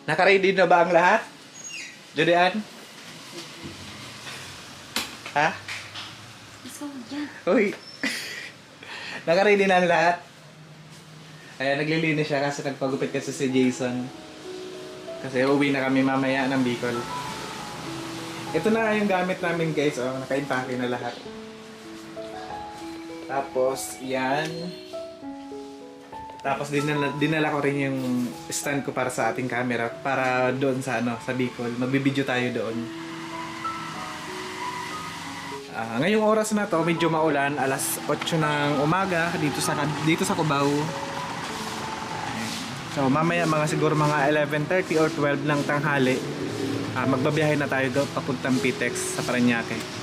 Naka-ready na ba ang lahat? Judean? Ha? So, yan. Uy! Naka-ready na ang lahat? Kaya naglilinis siya kasi nagpagupit kasi si Jason. Kasi uwi na kami mamaya ng Bicol. Ito na yung gamit namin guys. Oh, naka-impake na lahat. Tapos, yan. Tapos dinala ko rin yung stand ko para sa ating camera para doon sa sa Bicol. Magbibideo tayo doon. Ngayong oras na to medyo maulan, alas 8 ng umaga dito sa Cubao. So mamaya siguro mga 11:30 or 12 ng tanghali, magbabiyahe na tayo doon papuntang Pitex sa Parañaque.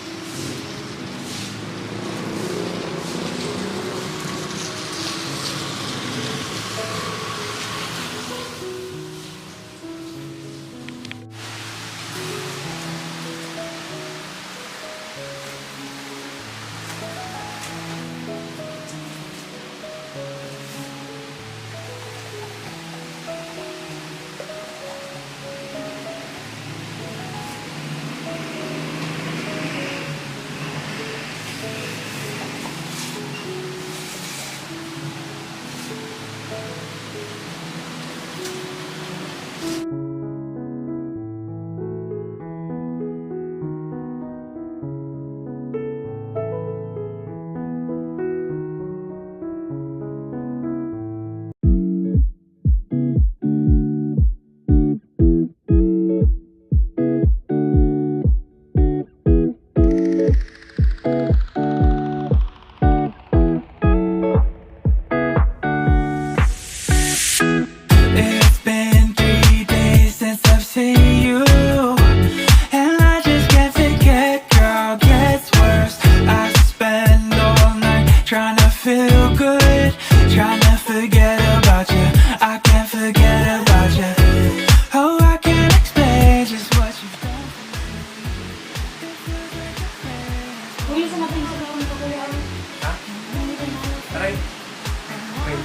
It's been 3 days since I've seen you, and I just can't forget, girl, gets worse. I spend all night trying to feel good, trying to forget about you. I can't forget about you. Oh, I can't explain just what you've done. Uy, sa natin sa loob ko kaya. Ha? Aray. Wait.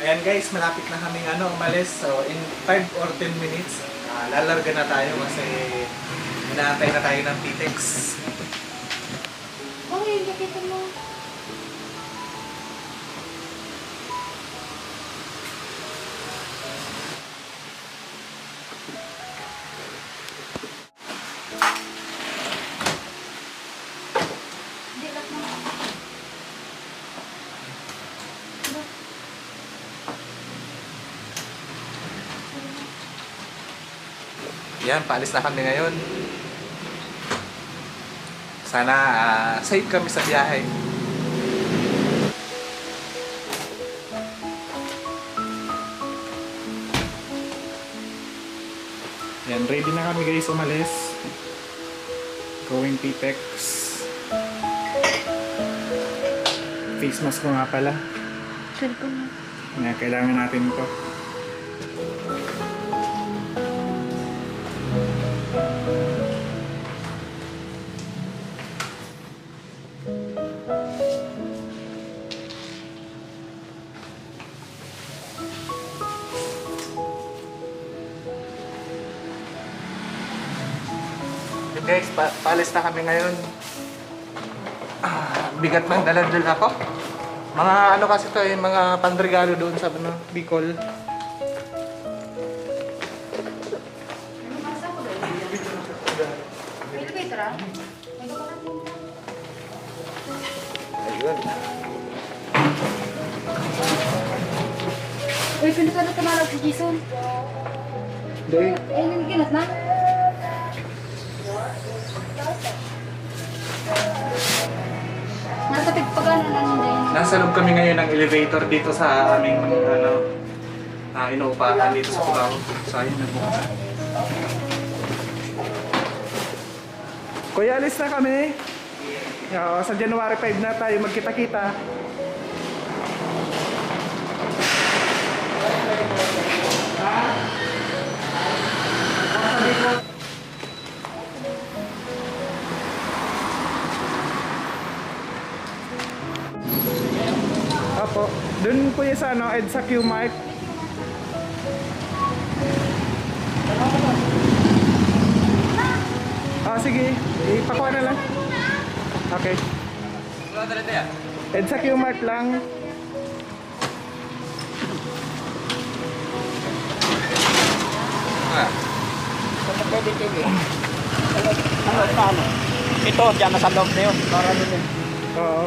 Ayan guys, malapit na kaming umalis. So in 5 or 10 minutes, lalarga na tayo kasi inaantay na tayo ng Pitex. Oh, yung jacket mo. Hindi lang mo. Yan, paalis na kami ngayon. Sana safe kami sa biyahe. Yan, ready na kami guys umalis. Going Pitex. Face mask ko nga pala. Cellphone mo. Yan, kailangan natin ito. Guys, paalis na kami ngayon. Bigat ng daladala ko. Mga kasi to mga panregalo doon sa Bicol. Elevator ah? May kapalan din. Ayun. Uy, pinunta na tumalag si Jason. Hindi. Eh, nagkinat na. Nasa pagpagano lang hindi. Nasa loob kami ngayon ng elevator dito sa aming inuupahan dito sa Cubao. So ayun, nagbukas na. Kuya, alis na kami. Sa January 5 na tayo magkita-kita. sa ano, EDSA Q-Mart. Sige. Ipakuha na lang. Okay. EDSA Q-Mart lang. Ito, diyan na sa loob na yun. Para nun yun. Oo.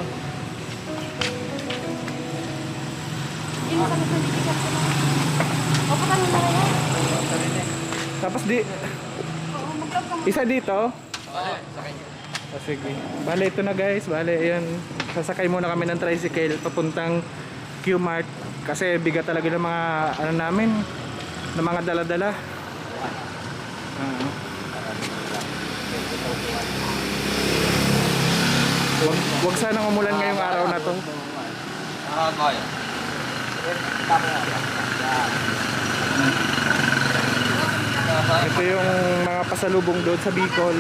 Hindi mo kami sanitikat ko lang. O, paano na yan? Tapos di, Oo, mag-vlog ka mo. isa dito. Sige. Bale, ito na guys. Bale, ayan. Sasakay muna kami ng tricycle papuntang Q-Mart. Kasi bigat talaga ng mga, ano namin, ng mga dala-dala. Wag sanang umulan ngayong araw na to. Ito yung mga pasalubong doon sa Bicol.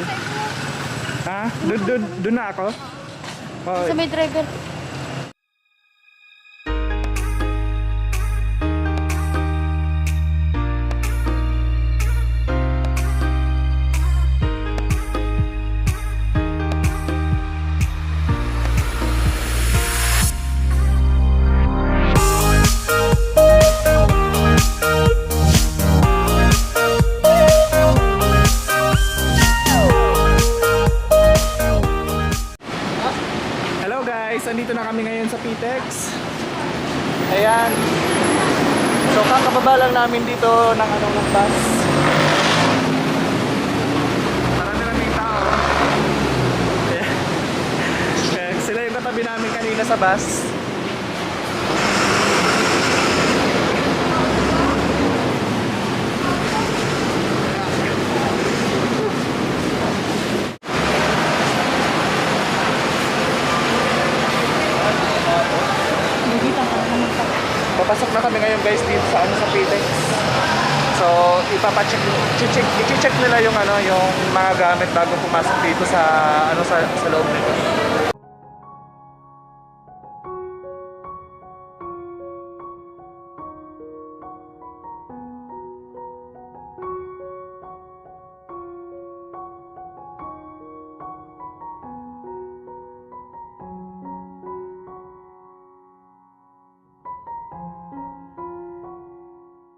Ha? Doon na ako? Oh, Sa may driver. hello guys, andito na kami ngayon sa PTEX. Ayan. So kakababa lang namin dito ng ng bus. Marami-raming tao. Ayan. Sila yung katabi namin kanina sa bus. Papasok na kami ngayon guys dito sa sa PTEX. So i-check nila yung yung mga gamit bago pumasok dito sa sa loob nito.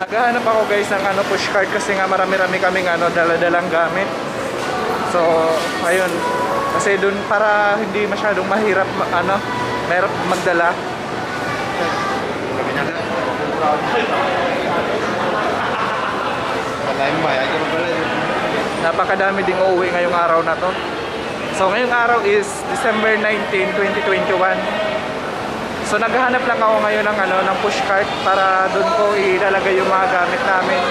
Naghahanap ako guys ng pushcart kasi nga marami-rami kaming dala-dalang gamit. So, ayun. Kasi dun para hindi masyadong mahirap mahirap magdala. Napakadami ding uuwi ngayong araw na to. So, ngayong araw is December 19, 2021. So naghahanap lang ako ngayon ng pushcart para doon ko ilalagay yung mga gamit namin.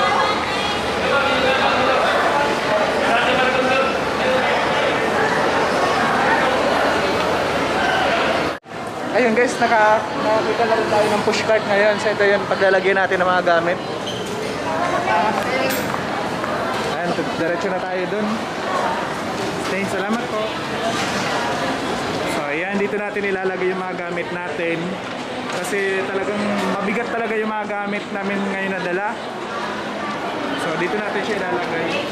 Ayun guys, nakakita na rin tayo ng pushcart ngayon. So ito yung paglalagay natin ng mga gamit. Ayan, diretso na tayo doon. Stay, salamat po. Ayan, dito natin ilalagay yung mga gamit natin kasi talagang mabigat talaga yung mga gamit namin ngayon na dala. So dito natin siya ilalagay.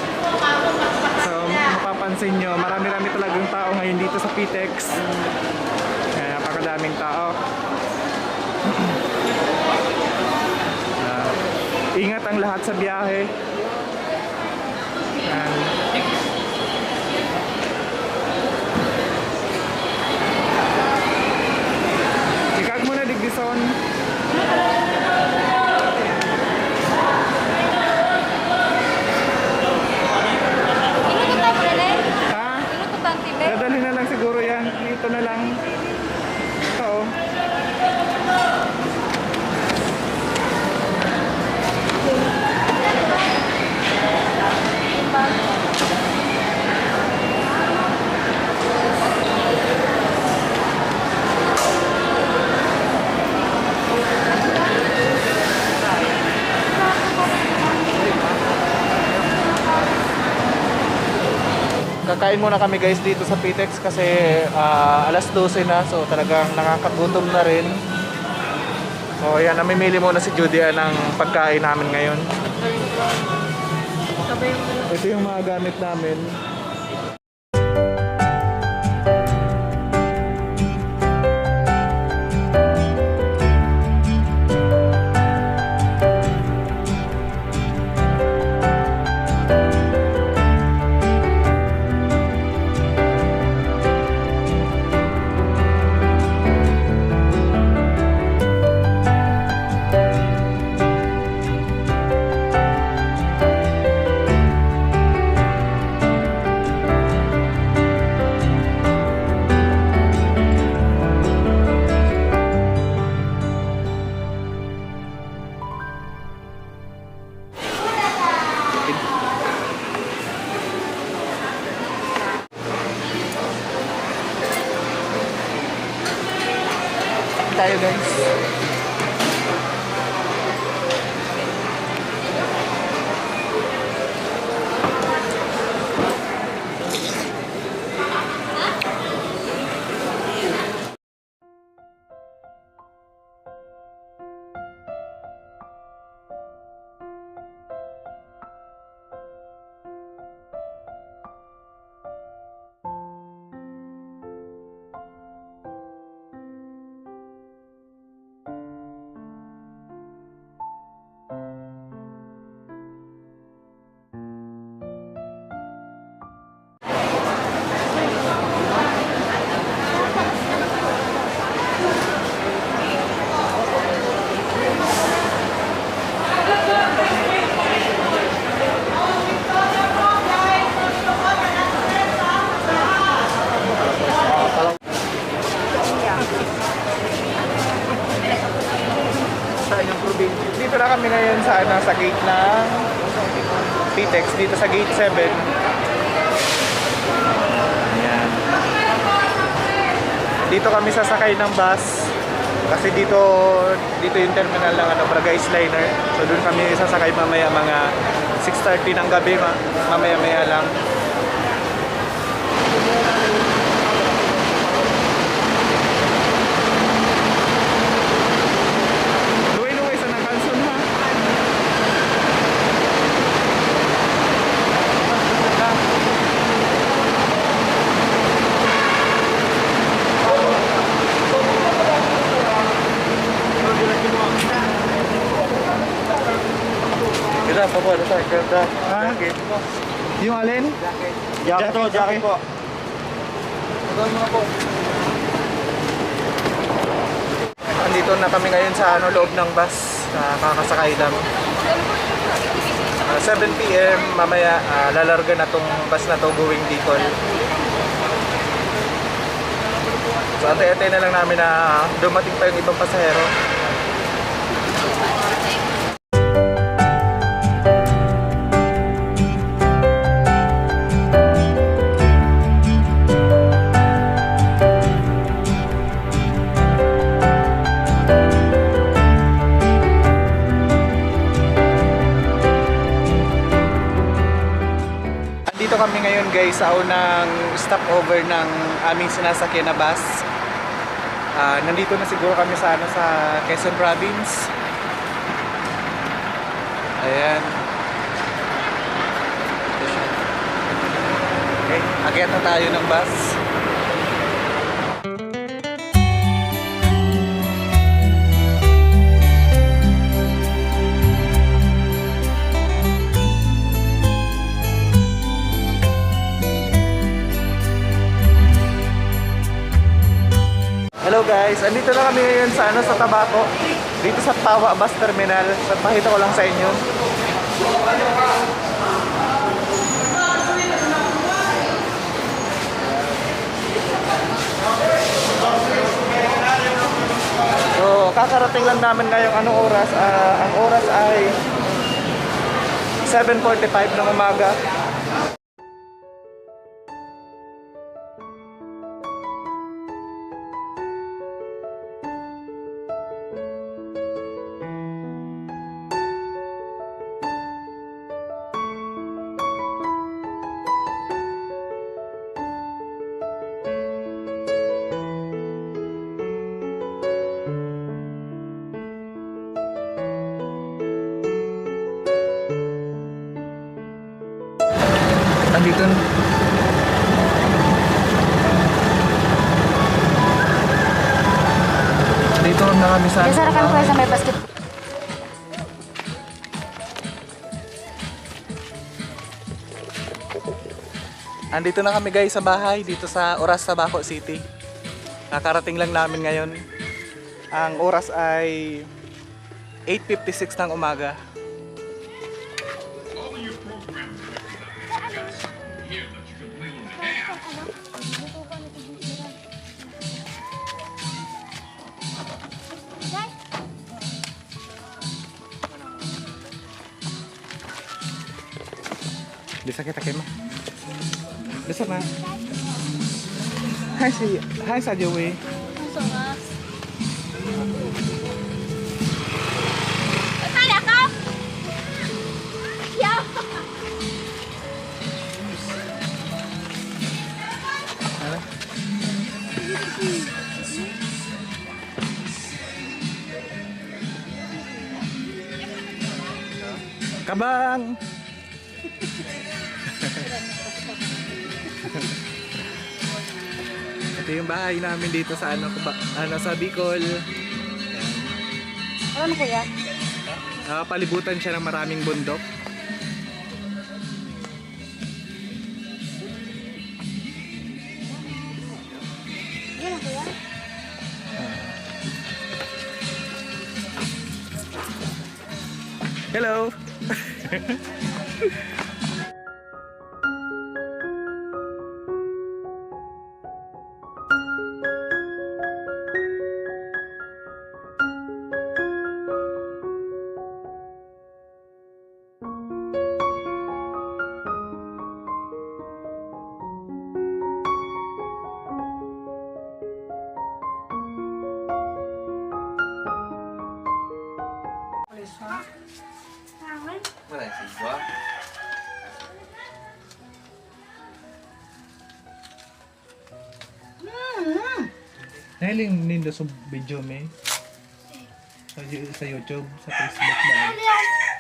So mapapansin nyo, marami-rami talagang tao ngayon dito sa PTEX. Kaya napakadaming tao. Ingat ang lahat sa biyahe. Ayan. Son. Inututan mo rin eh. Ha? Inututan, tibe. Dadalhin na lang siguro yan. Dito na lang. Ito oh. Kakain muna kami guys dito sa PTEX kasi alas 12 na, so talagang nakakagutom na rin. So yan, namimili muna si Judy ng pagkain namin ngayon. Sabay yung Ito yung mga gamit namin. Tayo guys. Dito na kami ngayon sa gate ng PTEX, dito sa gate 7. Ayan. Dito kami sasakay ng bus kasi dito yung terminal ng Braga Liner. So doon kami sasakay mamaya mga 6:30 ng gabi, mamaya lang. Kita pa po, sa ganda. Jacket. Yung alin? Jacket po. Andito na kami ngayon sa loob ng bus. Kakasakay lang. 7 PM mamaya lalarga na tong bus na to going Bicol. So antay-antay na lang namin na dumating pa yung ibang pasahero. Dito kami ngayon guys sa unang stopover ng aming sinasakyan na bus. Nandito na siguro kami sa Quezon Province. Ayan. Okay, akyat na tayo ng bus. Hello guys, andito na kami ngayon sa sa Tabaco. Dito sa Tawa Bus Terminal. So, pakita ko lang sa inyo. So, kakarating lang namin ngayong anong oras. Ang oras ay 7:45 ng umaga. andito na. Dito na kami sa... Kasarakan ko sa may basket. Andito na kami guys sa bahay, dito sa Oras, Tabaco City. Nakarating lang namin ngayon. Ang oras ay 8:56 ng umaga. Bisa kita kema. Bisa na. Hi sa Joey. Kabang. Ito yung bahay namin dito sa sa Bicol. Ano kuya? Palibutan siya ng maraming bundok. Yan kuya. Hello. Wala si Iwa. Nahiling nindo sa video may sa YouTube, sa Facebook ba?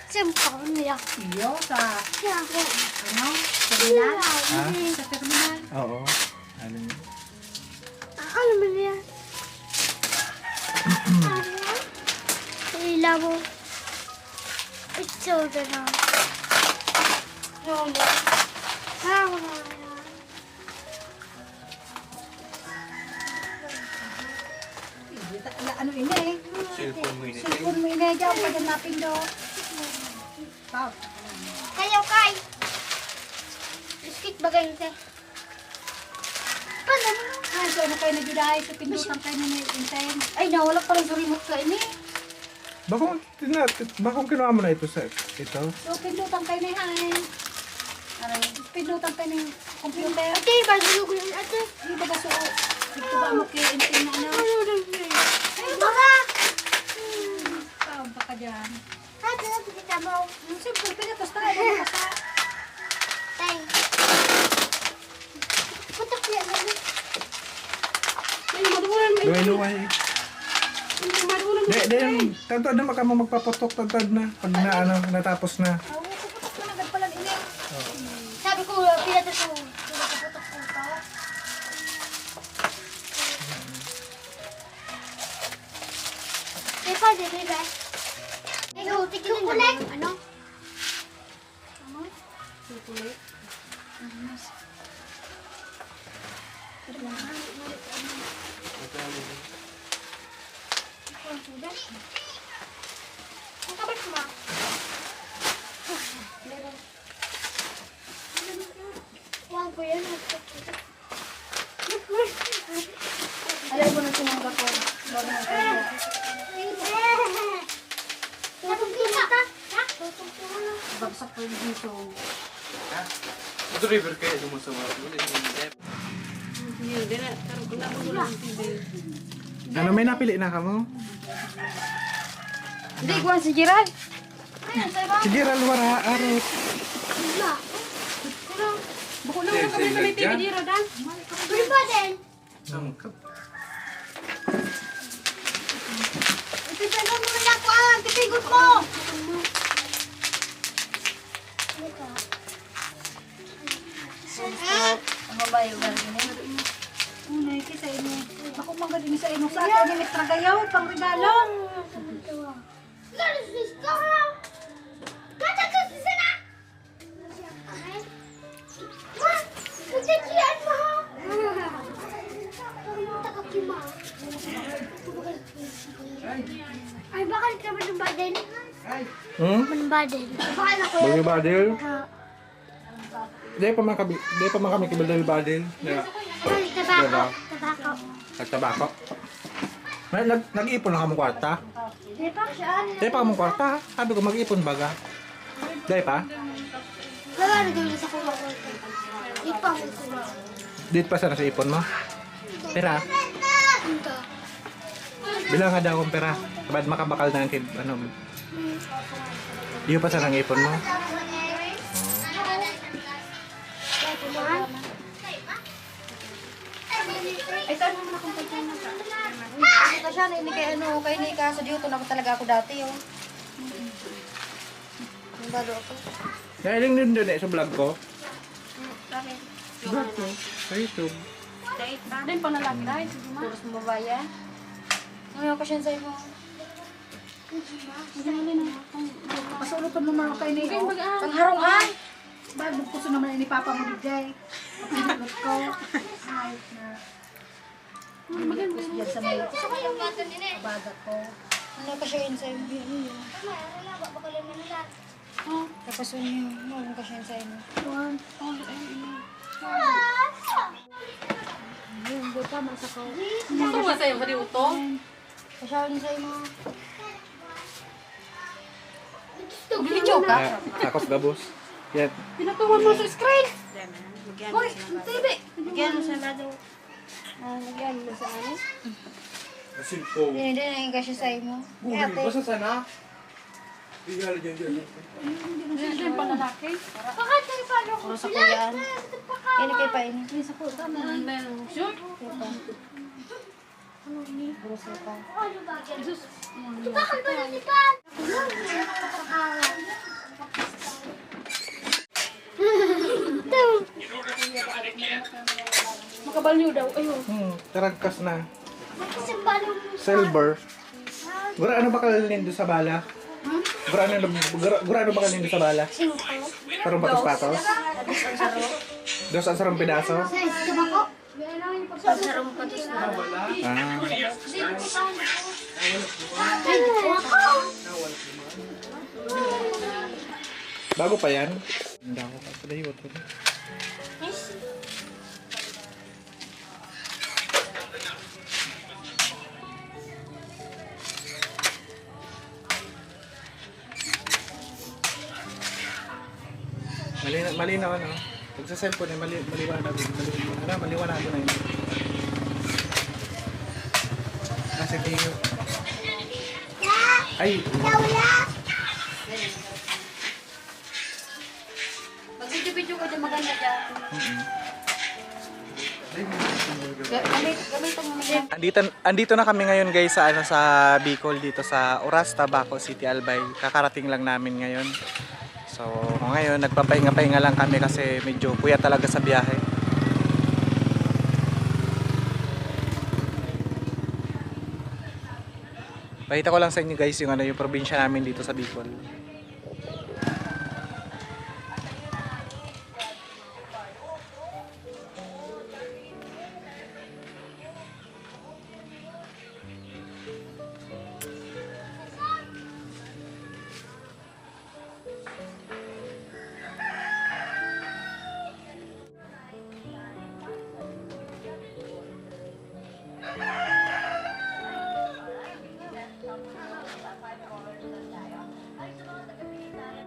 Siyempre, niya. Iyo sa Kaya ako. ano? Terminal? Ha? Sa terminal? Oo. Alam mo. Ano man yan? Ilila mo. Ito na na. Ano? Ano na yan? Ano ini eh? Cellphone mo ini. Cellphone mo ini dyan. Paganapin do. Pao. Kayo kay. Biskit bagay nito. Paano mo? Ah, so ano kayo nagjudahay? So pindutan kayo na intayin. Ay, nawala pa rin sa remote ka ini. Bakong kinuha mo na ito sa ito? So pindutan kayo na yan. Aray, pindutan kayo ng computer. Ate, bago ko yun, ate. Di ba ba so? Dito ba mo kayo intin na ano? Ay, baka. Pao, baka dyan. Ate, kita mo. Siyempre, pinatos tayo. Ano ka sa? Tay. Putak yan. Ay, madulan mo. Luway-luway. Tantad na maka mo magpapotok, tantad na. Pag natapos na. Oo, puputok ko na. Gagpala ini. Sabi ko, pinatas ko. Pinaputok ko pa. Ay, pwede, diba? Ay, tignan naman. Ano? Sukulit. Ang kabat mo. Wag ko yan. Alam mo na tumangga ko. Bago na tayo. Natungtuna ka? Ha? Natungtuna. Bagsak ko yung dito. Ito river kayo, dumusama. Ano, may napili na ka mo? Hindi, kuha si Gerald. Ayun, sa'yo ba? Sige, Ralwara, arot. Wala. Pero, Bako lang ako kami sa may TV dito, Dan. pwede ba din? Ipipelo mo na ako ang pipigot mo. Pwede may tragayaw, pang regalo. Ay, bakal ka manumbaden? Hmm? Manumbaden. Bakal ako yan. Bagyo badil? Di pa man kami kibadil badil. Yeah. Ay, tabako. Tabako. Nagtabako. Nag-ipon na kamong kwarta? Di pa siya. Di pa kamong kwarta? Sabi ko mag-ipon baga. Di pa? Wala na gawin sa kuha ko. Ipang ito. Dito pa sana sa ipon mo? Pera? Ito. Bilang nga daw akong pera. Kabad makabakal na ang ano. Iyo pa sana ang ipon mo? Ay, saan naman akong pagkana ka? Ito siya, ini kay ano, kay Nika, sa dito na ako talaga ako dati, oh. Ang balo ako. Nailing din doon sa vlog ko. Bakit? Vlog ko? Sa YouTube. Din pa nalaki dahil, puros mo babaya. Ngayon ko siya sa'yo mo. Masulot mo mga kay Nico. Ang harungan! Bago ko sa naman ni Papa mo DJ. Masulot ko. Ay, na. Maganda yan sa mga baga ko. Ano ka siya sa'yo mo? Tapos yun yun, ano ka siya sa'yo mo? Yung buta masa ko. Ano ba sa'yo mo di utong? Kasyawan sa'yo mo. Video ka? Takos gabos. Yan. Pinatuwan mo sa screen! Hoy, ang TV! Lagyan mo sa lado. Lagyan mo sa ano? Silpo. Hindi na yung kasya sa'yo mo. Ate. Basta sana. Hindi pa lalaki. Bakit kayo paano ko? Puro sa kuyaan. Yan kayo pa ini. Sa kuya ka na. Sure? Ano ini? Puro sa pa. Bakal ba na ni Pan? Makabalyo daw. Ayun. Karagkas na. Kasi balong Silver. Gura ano ba kalinin doon sa bala? Gura ano ba kalinin doon sa bala? Parang patos-patos? Dos ang sarong pedaso? sa tabako. Sarong patis na. Ah. Bago pa yan? Hindi ako pa. Pala hiwot ko. Malinaw ano? Pag sa cellphone maliwanag maliwanag na yun. Kasi tingin. Ay! Mag-video-video ko dyan maganda dyan. Gamitan mo na. Andito na kami ngayon guys sa sa Bicol dito sa Oras, Tabaco City, Albay. Kakarating lang namin ngayon. So ngayon nagpapahinga-pahinga lang kami kasi medyo kuya talaga sa biyahe. Pakita ko lang sa inyo guys yung ano yung probinsya namin dito sa Bicol.